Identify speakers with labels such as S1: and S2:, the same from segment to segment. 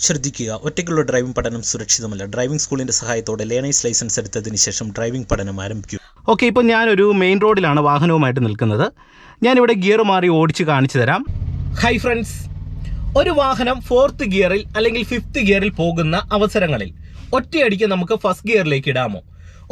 S1: ശ്രദ്ധിക്കുക, ഒറ്റയ്ക്കുള്ള ഡ്രൈവിംഗ് പഠനം സുരക്ഷിതമല്ല. ഡ്രൈവിംഗ് സ്കൂളിൻ്റെ സഹായത്തോടെ ലേണേഴ്സ് ലൈസൻസ് എടുത്തതിന് ശേഷം ഡ്രൈവിംഗ് പഠനം ആരംഭിക്കും.
S2: ഓക്കെ, ഇപ്പോൾ ഞാനൊരു മെയിൻ റോഡിലാണ് വാഹനവുമായിട്ട് നിൽക്കുന്നത്. ഞാനിവിടെ ഗിയർ മാറി ഓടിച്ച് കാണിച്ചു തരാം. ഹൈ ഫ്രണ്ട്സ്, ഒരു വാഹനം 4th ഗിയറിൽ അല്ലെങ്കിൽ 5th ഗിയറിൽ പോകുന്ന അവസരങ്ങളിൽ ഒറ്റയടിക്ക് നമുക്ക് ഫസ്റ്റ് ഗിയറിലേക്ക് ഇടാമോ?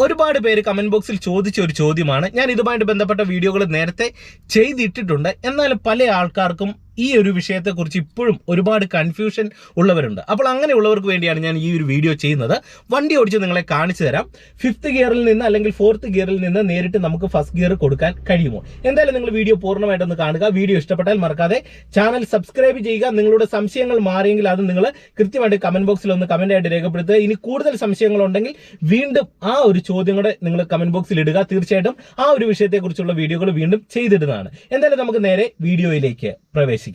S2: ഒരുപാട് പേര് കമന്റ് ബോക്സിൽ ചോദിച്ച ഒരു ചോദ്യമാണ്. ഞാൻ ഇതുമായിട്ട് ബന്ധപ്പെട്ട വീഡിയോകൾ നേരത്തെ ചെയ്തിട്ടിട്ടുണ്ട്. എന്നാലും പല ആൾക്കാർക്കും ഈ ഒരു വിഷയത്തെക്കുറിച്ച് ഇപ്പോഴും ഒരുപാട് കൺഫ്യൂഷൻ ഉള്ളവരുണ്ട്. അപ്പോൾ അങ്ങനെയുള്ളവർക്ക് വേണ്ടിയാണ് ഞാൻ ഈ ഒരു വീഡിയോ ചെയ്യുന്നത്. വണ്ടി ഓടിച്ച് നിങ്ങളെ കാണിച്ചു തരാം. 5th ഗിയറിൽ നിന്ന് അല്ലെങ്കിൽ 4th ഗിയറിൽ നിന്ന് നേരിട്ട് നമുക്ക് ഫസ്റ്റ് ഗിയർ കൊടുക്കാൻ കഴിയുമോ? എന്തായാലും നിങ്ങൾ വീഡിയോ പൂർണ്ണമായിട്ടൊന്ന് കാണുക. വീഡിയോ ഇഷ്ടപ്പെട്ടാൽ മറക്കാതെ ചാനൽ സബ്സ്ക്രൈബ് ചെയ്യുക. നിങ്ങളുടെ സംശയങ്ങൾ മാറിയെങ്കിൽ അത് നിങ്ങൾ കൃത്യമായിട്ട് കമന്റ് ബോക്സിൽ ഒന്ന് കമന്റ് ആയിട്ട് രേഖപ്പെടുത്തുക. ഇനി കൂടുതൽ സംശയങ്ങൾ ഉണ്ടെങ്കിൽ വീണ്ടും ആ ഒരു ചോദ്യം കൂടെ നിങ്ങൾ കമന്റ് ബോക്സിൽ ഇടുക. തീർച്ചയായിട്ടും ആ ഒരു വിഷയത്തെക്കുറിച്ചുള്ള വീഡിയോകൾ വീണ്ടും ചെയ്തിടുന്നതാണ്. എന്തായാലും നമുക്ക് നേരെ വീഡിയോയിലേക്ക് പ്രവേശിക്കാം.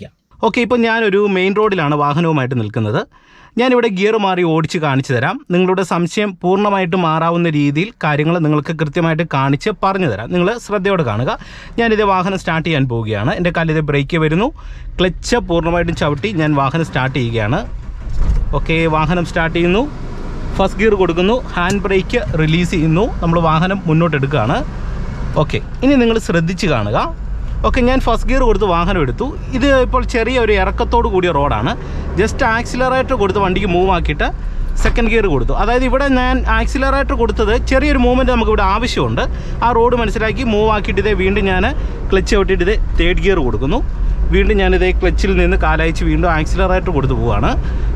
S2: ഓക്കെ, ഇപ്പോൾ ഞാനൊരു മെയിൻ റോഡിലാണ് വാഹനവുമായിട്ട് നിൽക്കുന്നത്. ഞാനിവിടെ ഗിയർ മാറി ഓടിച്ച് കാണിച്ചു തരാം. നിങ്ങളുടെ സംശയം പൂർണ്ണമായിട്ട് മാറാവുന്ന രീതിയിൽ കാര്യങ്ങൾ നിങ്ങൾക്ക് കൃത്യമായിട്ട് കാണിച്ച് പറഞ്ഞു തരാം. നിങ്ങൾ ശ്രദ്ധയോടെ കാണുക. ഞാനിത് വാഹനം സ്റ്റാർട്ട് ചെയ്യാൻ പോവുകയാണ്. എൻ്റെ കാലിത് ബ്രേക്ക് വരുന്നു. ക്ലച്ച് പൂർണ്ണമായിട്ടും ചവിട്ടി ഞാൻ വാഹനം സ്റ്റാർട്ട് ചെയ്യുകയാണ്. ഓക്കെ, വാഹനം സ്റ്റാർട്ട് ചെയ്യുന്നു. ഫസ്റ്റ് ഗിയർ കൊടുക്കുന്നു. ഹാൻഡ് ബ്രേക്ക് റിലീസ് ചെയ്യുന്നു. നമ്മൾ വാഹനം മുന്നോട്ടെടുക്കുകയാണ്. ഓക്കെ, ഇനി നിങ്ങൾ ശ്രദ്ധിച്ച് കാണുക. ഓക്കെ, ഞാൻ ഫസ്റ്റ് ഗിയർ കൊടുത്ത് വാഹനം എടുത്തു. ഇത് ഇപ്പോൾ ചെറിയ ഒരു ഇറക്കത്തോട് കൂടിയ റോഡാണ്. ജസ്റ്റ് ആക്സിലറേറ്റർ കൊടുത്ത് വണ്ടിക്ക് മൂവ് ആക്കിയിട്ട് സെക്കൻഡ് ഗിയർ കൊടുത്തു. അതായത് ഇവിടെ ഞാൻ ആക്സിലറേറ്റർ കൊടുത്തത് ചെറിയൊരു മൂവ്മെൻറ്റ് നമുക്കിവിടെ ആവശ്യമുണ്ട്. ആ റോഡ് മനസ്സിലാക്കി മൂവ് ആക്കിയിട്ട് ഇതേ വീണ്ടും ഞാൻ ക്ലച്ച് ഔട്ടിയിട്ട് ഇതേ 3rd ഗിയർ കൊടുക്കുന്നു. വീണ്ടും ഞാനിതേ ക്ലച്ചിൽ നിന്ന് കാലയച്ച് വീണ്ടും ആക്സിലറേറ്റർ കൊടുത്ത് പോവുകയാണ്.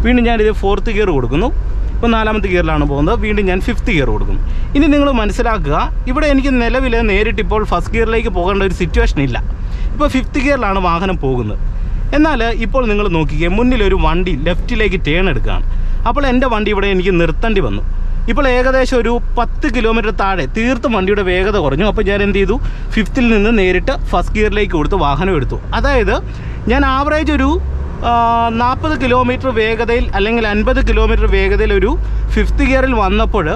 S2: വീണ്ടും ഞാനിത് 4th ഗിയർ കൊടുക്കുന്നു. ഇപ്പോൾ 4th ഗിയറിലാണ് പോകുന്നത്. വീണ്ടും ഞാൻ 5th ഗിയർ കൊടുക്കുന്നു. ഇനി നിങ്ങൾ മനസ്സിലാക്കുക, ഇവിടെ എനിക്ക് നിലവിൽ നേരിട്ടിപ്പോൾ ഫസ്റ്റ് ഗിയറിലേക്ക് പോകേണ്ട ഒരു സിറ്റുവേഷൻ ഇല്ല. ഇപ്പോൾ 5th ഗിയറിലാണ് വാഹനം പോകുന്നത്. എന്നാൽ ഇപ്പോൾ നിങ്ങൾ നോക്കിക്കേ, മുന്നിലൊരു വണ്ടി ലെഫ്റ്റിലേക്ക് ടേൺ എടുക്കുകയാണ്. അപ്പോൾ എൻ്റെ വണ്ടി ഇവിടെ എനിക്ക് നിർത്തേണ്ടി വന്നു. ഇപ്പോൾ ഏകദേശം ഒരു 10 കിലോമീറ്റർ താഴെ തീർത്തും വണ്ടിയുടെ വേഗത കുറഞ്ഞു. അപ്പോൾ ഞാൻ എന്ത് ചെയ്തു, 5th നിന്ന് നേരിട്ട് ഫസ്റ്റ് ഗിയറിലേക്ക് കൊടുത്ത് വാഹനം എടുത്തു. അതായത് ഞാൻ ആവറേജ് ഒരു 40 കിലോമീറ്റർ വേഗതയിൽ അല്ലെങ്കിൽ 50 കിലോമീറ്റർ വേഗതയിൽ ഒരു 5th ഗിയറിൽ വന്നപ്പോൾ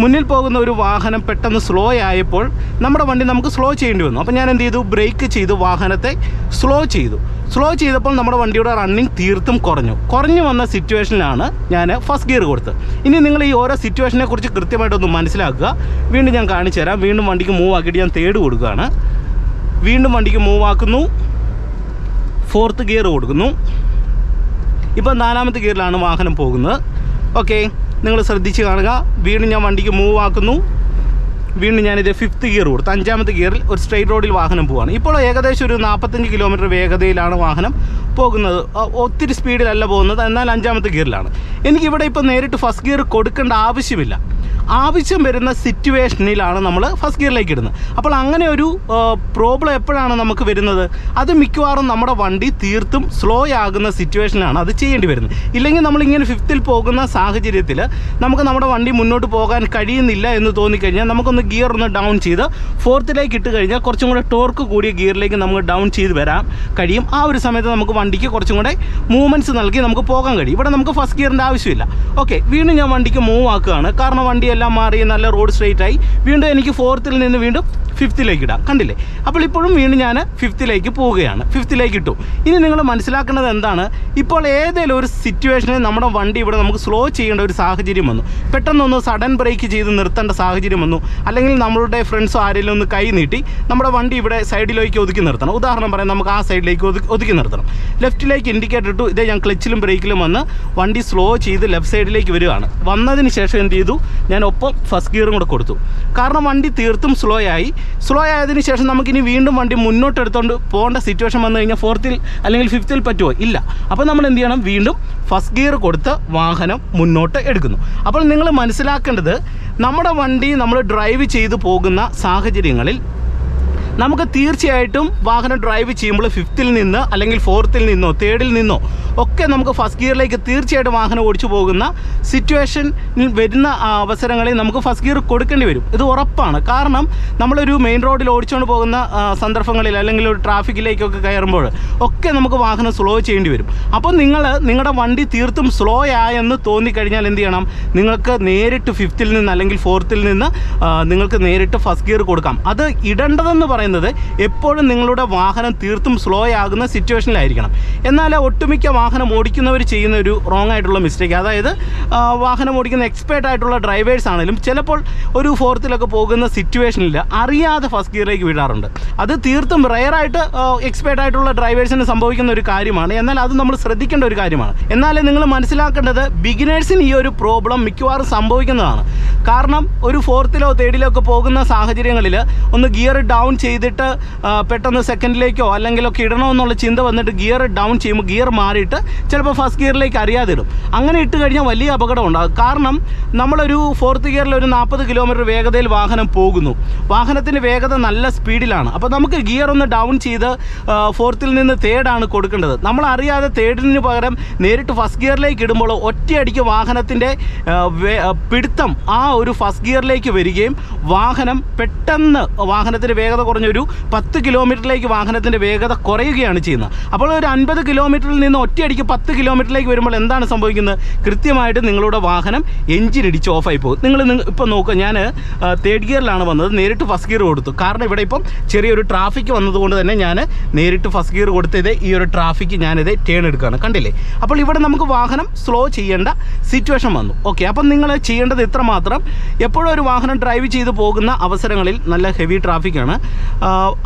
S2: മുന്നിൽ പോകുന്ന ഒരു വാഹനം പെട്ടെന്ന് സ്ലോ ആയപ്പോൾ നമ്മുടെ വണ്ടി നമുക്ക് സ്ലോ ചെയ്യേണ്ടി വന്നു. അപ്പോൾ ഞാൻ എന്ത് ചെയ്തു, ബ്രേക്ക് ചെയ്തു വാഹനത്തെ സ്ലോ ചെയ്തപ്പോൾ നമ്മുടെ വണ്ടിയുടെ റണ്ണിങ് തീർത്തും കുറഞ്ഞു വന്ന സിറ്റുവേഷനിലാണ് ഞാൻ ഫസ്റ്റ് ഗിയർ കൊടുത്തത്. ഇനി നിങ്ങൾ ഈ ഓരോ സിറ്റുവേഷനെ കുറിച്ച് കൃത്യമായിട്ടൊന്ന് മനസ്സിലാക്കുക. വീണ്ടും ഞാൻ കാണിച്ചു തരാം. വീണ്ടും വണ്ടിക്ക് മൂവ് ആക്കിയിട്ട് ഞാൻ 3rd കൊടുക്കുകയാണ്. വീണ്ടും വണ്ടിക്ക് മൂവ് ആക്കുന്നു. 4th ഗിയർ കൊടുക്കുന്നു. ഇപ്പോൾ 4th ഗിയറിലാണ് വാഹനം പോകുന്നത്. ഓക്കെ, നിങ്ങൾ ശ്രദ്ധിച്ച് കാണുക. വീണ്ടും ഞാൻ വണ്ടിക്ക് മൂവ് ആക്കുന്നു. വീണ്ടും ഞാനിത് 5th ഗിയർ കൊടുത്തു. 5th ഗിയറിൽ ഒരു സ്ട്രെയിറ്റ് റോഡിൽ വാഹനം പോവുകയാണ്. ഇപ്പോൾ ഏകദേശം ഒരു 45 കിലോമീറ്റർ വേഗതയിലാണ് വാഹനം പോകുന്നത്. ഒത്തിരി സ്പീഡിലല്ല പോകുന്നത്, എന്നാൽ 5th ഗിയറിലാണ്. എനിക്കിവിടെ ഇപ്പോൾ നേരിട്ട് ഫസ്റ്റ് ഗിയർ കൊടുക്കേണ്ട ആവശ്യമില്ല. ആവശ്യം വരുന്ന സിറ്റുവേഷനിലാണ് നമ്മൾ ഫസ്റ്റ് ഗിയറിലേക്ക് ഇടുന്നത്. അപ്പോൾ അങ്ങനെ ഒരു പ്രോബ്ലം എപ്പോഴാണ് നമുക്ക് വരുന്നത്? അത് മിക്കവാറും നമ്മുടെ വണ്ടി തീർത്തും സ്ലോ ആകുന്ന സിറ്റുവേഷനിലാണ് അത് ചെയ്യേണ്ടി വരുന്നത്. ഇല്ലെങ്കിൽ നമ്മളിങ്ങനെ 5th പോകുന്ന സാഹചര്യത്തിൽ നമുക്ക് നമ്മുടെ വണ്ടി മുന്നോട്ട് പോകാൻ കഴിയുന്നില്ല എന്ന് തോന്നിക്കഴിഞ്ഞാൽ നമുക്കൊന്ന് ഗിയർ ഒന്ന് ഡൗൺ ചെയ്ത് 4th ഇട്ട് കഴിഞ്ഞാൽ കുറച്ചും കൂടെ ടോർക്ക് കൂടിയ ഗിയറിലേക്ക് നമുക്ക് ഡൗൺ ചെയ്ത് വരാൻ കഴിയും. ആ ഒരു സമയത്ത് നമുക്ക് വണ്ടിക്ക് കുറച്ചും കൂടെ മൂവ്മെൻറ്റ്സ് നൽകി നമുക്ക് പോകാൻ കഴിയും. ഇവിടെ നമുക്ക് ഫസ്റ്റ് ഗിയറിൻ്റെ ആവശ്യമില്ല. ഓക്കെ, വീണ്ടും ഞാൻ വണ്ടിക്ക് മൂവ് ആക്കുകയാണ്. കാരണം വണ്ടി എല്ലാം മാറി നല്ല റോഡ് സ്ട്രെയിറ്റ് ആയി. വീണ്ടും എനിക്ക് 4th നിന്ന് വീണ്ടും 5th ഇടാം. കണ്ടില്ലേ? അപ്പോൾ ഇപ്പോഴും വീണ്ടും ഞാൻ 5th പോവുകയാണ്. 5th ഇട്ടു. ഇനി നിങ്ങൾ മനസ്സിലാക്കേണ്ടത് എന്താണ്, ഇപ്പോൾ ഏതെങ്കിലും ഒരു സിറ്റുവേഷനിൽ നമ്മുടെ വണ്ടി ഇവിടെ നമുക്ക് സ്ലോ ചെയ്യേണ്ട ഒരു സാഹചര്യം വന്നു. പെട്ടെന്നൊന്ന് സഡൻ ബ്രേക്ക് ചെയ്ത് നിർത്തേണ്ട സാഹചര്യം വന്നു. അല്ലെങ്കിൽ നമ്മളുടെ ഫ്രണ്ട്സോ ആരെങ്കിലും ഒന്ന് കൈ നീട്ടി നമ്മുടെ വണ്ടി ഇവിടെ സൈഡിലേക്ക് ഒതുക്കി നിർത്തണം. ഉദാഹരണം പറയാം, നമുക്ക് ആ സൈഡിലേക്ക് ഒതുക്കി നിർത്തണം. ലെഫ്റ്റിലേക്ക് ഇൻഡിക്കേറ്റർ ഇട്ടു. ഇതേ ഞാൻ ക്ലച്ചിലും ബ്രേക്കിലും വന്ന് വണ്ടി സ്ലോ ചെയ്ത് ലെഫ്റ്റ് സൈഡിലേക്ക് വരികയാണ്. വന്നതിന് ശേഷം എന്ത് ചെയ്തു, ഞാൻ ഒപ്പം ഫസ്റ്റ് ഗിയറും കൂടെ കൊടുത്തു. കാരണം വണ്ടി തീർത്തും സ്ലോ ആയതിനു ശേഷം നമുക്കിനി വീണ്ടും വണ്ടി മുന്നോട്ടെടുത്തുകൊണ്ട് പോകേണ്ട സിറ്റുവേഷൻ വന്നു കഴിഞ്ഞാൽ 4th അല്ലെങ്കിൽ 5th പറ്റുമോ? ഇല്ല. അപ്പോൾ നമ്മൾ എന്ത് ചെയ്യണം, വീണ്ടും ഫസ്റ്റ് ഗിയർ കൊടുത്ത് വാഹനം മുന്നോട്ട് എടുക്കുന്നു. അപ്പോൾ നിങ്ങൾ മനസ്സിലാക്കേണ്ടത്, നമ്മുടെ വണ്ടി നമ്മൾ ഡ്രൈവ് ചെയ്തു പോകുന്ന സാഹചര്യങ്ങളിൽ നമുക്ക് തീർച്ചയായിട്ടും വാഹനം ഡ്രൈവ് ചെയ്യുമ്പോൾ 5th നിന്ന് അല്ലെങ്കിൽ 4th നിന്നോ 3rd നിന്നോ ഒക്കെ നമുക്ക് ഫസ്റ്റ് ഗിയറിലേക്ക് തീർച്ചയായിട്ടും വാഹനം ഓടിച്ചു പോകുന്ന സിറ്റുവേഷനിൽ വരുന്ന അവസരങ്ങളിൽ നമുക്ക് ഫസ്റ്റ് ഗിയർ കൊടുക്കേണ്ടി വരും. ഇത് ഉറപ്പാണ്. കാരണം നമ്മളൊരു മെയിൻ റോഡിൽ ഓടിച്ചുകൊണ്ട് പോകുന്ന സന്ദർഭങ്ങളിൽ അല്ലെങ്കിൽ ഒരു ട്രാഫിക്കിലേക്കൊക്കെ കയറുമ്പോൾ ഒക്കെ നമുക്ക് വാഹനം സ്ലോ ചെയ്യേണ്ടി വരും. അപ്പോൾ നിങ്ങളുടെ വണ്ടി തീർത്തും സ്ലോ ആയെന്ന് തോന്നിക്കഴിഞ്ഞാൽ എന്ത് ചെയ്യണം, നിങ്ങൾക്ക് നേരിട്ട് 5th നിന്ന് അല്ലെങ്കിൽ 4th നിന്ന് നിങ്ങൾക്ക് നേരിട്ട് ഫസ്റ്റ് ഗിയർ കൊടുക്കാം. അത് ഇടേണ്ടതെന്ന് പറയുന്നത് എപ്പോഴും നിങ്ങളുടെ വാഹനം തീർത്തും സ്ലോ ആകുന്ന സിറ്റുവേഷനിലായിരിക്കണം. എന്നാൽ ഒട്ടുമിക്ക വാഹനം ഓടിക്കുന്നവർ ചെയ്യുന്ന ഒരു റോങ് ആയിട്ടുള്ള മിസ്റ്റേക്ക്, അതായത് വാഹനം ഓടിക്കുന്ന എക്സ്പേർട്ട് ആയിട്ടുള്ള ഡ്രൈവേഴ്സ് ആണെങ്കിലും ചിലപ്പോൾ ഒരു ഫോർത്തിലൊക്കെ പോകുന്ന സിറ്റുവേഷനിൽ അറിയാതെ ഫസ്റ്റ് ഗിയറിലേക്ക് വിടാറുണ്ട്. അത് തീർത്തും റെയറായിട്ട് എക്സ്പേർട്ട് ആയിട്ടുള്ള ഡ്രൈവേഴ്സിന് സംഭവിക്കുന്ന ഒരു കാര്യമാണ്. എന്നാൽ അത് നമ്മൾ ശ്രദ്ധിക്കേണ്ട ഒരു കാര്യമാണ്. എന്നാൽ നിങ്ങൾ മനസ്സിലാക്കേണ്ടത് ബിഗിനേഴ്സിന് ഈ ഒരു പ്രോബ്ലം മിക്കവാറും സംഭവിക്കുന്നതാണ്. കാരണം ഒരു ഫോർത്തിലോ തേർഡിലോ ഒക്കെ പോകുന്ന സാഹചര്യങ്ങളിൽ ഒന്ന് ഗിയർ ഡൗൺ ചെയ്തിട്ട് പെട്ടെന്ന് സെക്കൻഡിലേക്കോ അല്ലെങ്കിലൊക്കെ ഇടണമെന്നുള്ള ചിന്ത വന്നിട്ട് ഗിയർ ഡൗൺ ചെയ്യുമ്പോൾ ഗിയർ മാറിയിട്ട് ചിലപ്പോൾ ഫസ്റ്റ് ഗിയറിലേക്ക് അറിയാതെ ഇടും. അങ്ങനെ ഇട്ട് കഴിഞ്ഞാൽ വലിയ അപകടം ഉണ്ടാകും. കാരണം നമ്മളൊരു ഫോർത്ത് ഗിയറിൽ ഒരു 40 കിലോമീറ്റർ വേഗതയിൽ വാഹനം പോകുന്നു. വാഹനത്തിൻ്റെ വേഗത നല്ല സ്പീഡിലാണ്. അപ്പോൾ നമുക്ക് ഗിയർ ഒന്ന് ഡൗൺ ചെയ്ത് ഫോർത്തിൽ നിന്ന് തേർഡാണ് കൊടുക്കേണ്ടത്. നമ്മൾ അറിയാതെ തേർഡിന് പകരം നേരിട്ട് ഫസ്റ്റ് ഗിയറിലേക്ക് ഇടുമ്പോൾ ഒറ്റയടിക്ക് വാഹനത്തിൻ്റെ പിടുത്തം ആ ഒരു ഫസ്റ്റ് ഗിയറിലേക്ക് വരികയും വാഹനം പെട്ടെന്ന് വാഹനത്തിൻ്റെ വേഗത കുറഞ്ഞൊരു 10 കിലോമീറ്ററിലേക്ക് വാഹനത്തിൻ്റെ വേഗത കുറയുകയാണ് ചെയ്യുന്നത്. അപ്പോൾ ഒരു 50 കിലോമീറ്ററിൽ നിന്ന് ഒറ്റയടിക്ക് 10 കിലോമീറ്ററിലേക്ക് വരുമ്പോൾ എന്താണ് സംഭവിക്കുന്നത്? കൃത്യമായിട്ട് നിങ്ങളുടെ വാഹനം എഞ്ചിൻ ഇടിച്ച് ഓഫായി പോകും. നിങ്ങൾ ഇപ്പോൾ നോക്കുക, ഞാൻ തേർഡ് ഗിയറിലാണ് വന്നത്, നേരിട്ട് ഫസ്റ്റ് ഗിയർ കൊടുത്തു. കാരണം ഇവിടെ ഇപ്പം ചെറിയൊരു ട്രാഫിക് വന്നതുകൊണ്ട് തന്നെ ഞാൻ നേരിട്ട് ഫസ്റ്റ് ഗിയർ കൊടുത്തത് ഈ ഒരു ട്രാഫിക്ക് ഞാനിത് ടേൺ എടുക്കുകയാണ്, കണ്ടില്ലേ? അപ്പോൾ ഇവിടെ നമുക്ക് വാഹനം സ്ലോ ചെയ്യേണ്ട സിറ്റുവേഷൻ വന്നു. ഓക്കെ, അപ്പം നിങ്ങൾ ചെയ്യേണ്ടത് ഇത്ര മാത്രം. എപ്പോഴും ഒരു വാഹനം ഡ്രൈവ് ചെയ്ത് പോകുന്ന അവസരങ്ങളിൽ നല്ല ഹെവി ട്രാഫിക്കാണ്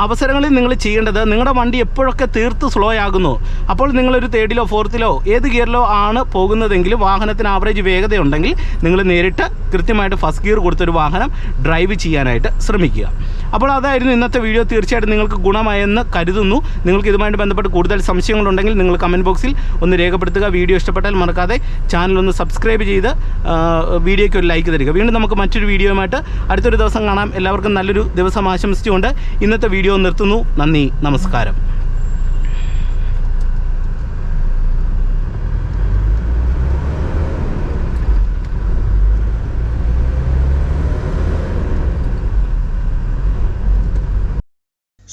S2: അവസരങ്ങളിൽ നിങ്ങൾ ചെയ്യേണ്ടത്, നിങ്ങളുടെ വണ്ടി എപ്പോഴൊക്കെ തീർത്ത് സ്ലോ ആകുന്നു, അപ്പോൾ നിങ്ങളൊരു തേർഡിലോ ഫോർത്തിലോ ഏത് ഗിയറിലോ ആണ് പോകുന്നതെങ്കിൽ വാഹനത്തിന് ആവറേജ് വേഗതയുണ്ടെങ്കിൽ നിങ്ങൾ നേരിട്ട് കൃത്യമായിട്ട് ഫസ്റ്റ് ഗിയർ കൊടുത്തൊരു വാഹനം ഡ്രൈവ് ചെയ്യാനായിട്ട് ശ്രമിക്കുക. അപ്പോൾ അതായിരുന്നു ഇന്നത്തെ വീഡിയോ. തീർച്ചയായിട്ടും നിങ്ങൾക്ക് ഗുണമായെന്ന് കരുതുന്നു. നിങ്ങൾക്ക് ഇതുമായിട്ട് ബന്ധപ്പെട്ട് കൂടുതൽ സംശയങ്ങളുണ്ടെങ്കിൽ നിങ്ങൾ കമൻറ്റ് ബോക്സിൽ ഒന്ന് രേഖപ്പെടുത്തുക. വീഡിയോ ഇഷ്ടപ്പെട്ടാൽ മറക്കാതെ ചാനൽ ഒന്ന് സബ്സ്ക്രൈബ് ചെയ്ത് വീഡിയോയ്ക്ക് ഒരു ലൈക്ക് തരിക. വീണ്ടും നമുക്ക് മറ്റൊരു വീഡിയോയുമായിട്ട് അടുത്തൊരു ദിവസം കാണാം. എല്ലാവർക്കും നല്ലൊരു ദിവസം ആശംസിച്ചുകൊണ്ട് ഇന്നത്തെ വീഡിയോ നിർത്തുന്നു. നന്ദി, നമസ്കാരം.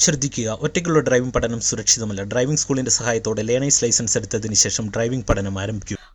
S1: ശ്രദ്ധിക്കുക, ഒറ്റയ്ക്കുള്ള ഡ്രൈവിംഗ് പഠനം സുരക്ഷിതമല്ല. ഡ്രൈവിംഗ് സ്കൂളിൻ്റെ സഹായത്തോടെ ലേണേഴ്സ് ലൈസൻസ് എടുത്തതിന് ശേഷം ഡ്രൈവിംഗ് പഠനം ആരംഭിക്കുക.